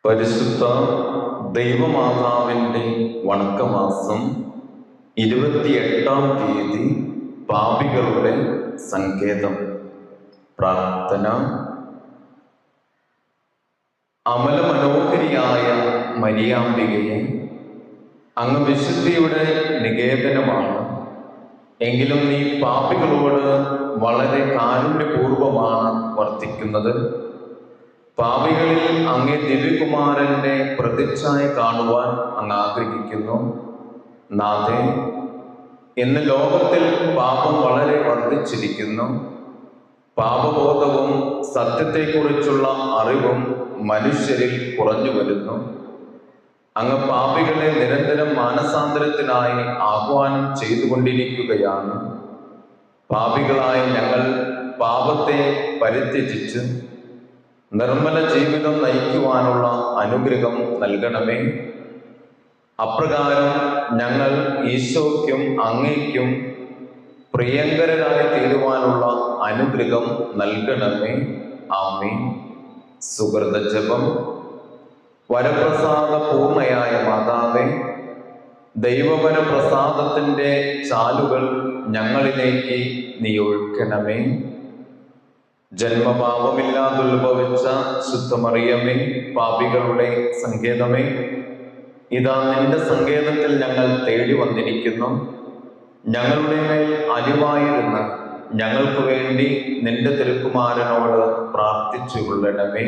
പരിശുദ്ധ ദൈവമാതാവിൻ്റെ വണക്കമാസം 28-ാം തീയതി പാപികളുടെ സങ്കേതം. പ്രാർത്ഥന. അമലമനോഹരിയായ മരിയാമ്പികയെ, അങ്ങ് വിശുദ്ധിയുടെ നികേതനമാണ്. എങ്കിലും നീ പാപികളോട് വളരെ കാരുണ്യപൂർവമാണ് വർത്തിക്കുന്നത്. പാപികളിൽ അങ്ങേ ദിവ്യകുമാരന്റെ പ്രതിച്ഛായ കാണുവാൻ അങ്ങ് ആഗ്രഹിക്കുന്നു. നാഥേ, ഇന്ന് ലോകത്തിൽ പാപം വളരെ വർദ്ധിച്ചിരിക്കുന്നു. പാപബോധവും സത്യത്തെക്കുറിച്ചുള്ള അറിവും മനുഷ്യരിൽ കുറഞ്ഞു വരുന്നു. അങ്ങ് പാപികളെ നിരന്തരം മാനസാന്തരത്തിനായി ആഹ്വാനം ചെയ്തുകൊണ്ടിരിക്കുകയാണ്. പാപികളായ ഞങ്ങൾ പാപത്തെ പരിത്യജിച്ച് നിർമ്മല ജീവിതം നയിക്കുവാനുള്ള അനുഗ്രഹം നൽകണമേ. അപ്രകാരം ഞങ്ങൾ ഈശോയ്ക്കും അങ്ങേയ്ക്കും പ്രിയങ്കരരായി തീരുവാനുള്ള അനുഗ്രഹം നൽകണമേ. ആമേൻ. സുഹൃത ജപം. വരപ്രസാദ പൂർണ്ണയായ മാതാവേ, ദൈവവരപ്രസാദത്തിൻ്റെ ചാലുകൾ ഞങ്ങളിലേക്ക് നീ ഒഴുക്കണമേ. ജന്മപാപമില്ലാതുത്ഭവിച്ച ശുദ്ധമറിയമേ, പാപികളുടെ സങ്കേതമേ, ഇതാ നിന്റെ സങ്കേതത്തിൽ ഞങ്ങൾ തേടി വന്നിരിക്കുന്നു. ഞങ്ങളുടെ മേൽ അലിവായിരുന്ന് ഞങ്ങൾക്ക് വേണ്ടി നിന്റെ തിരുക്കുമാരനോട് പ്രാർത്ഥിച്ചു കൊള്ളണമേ.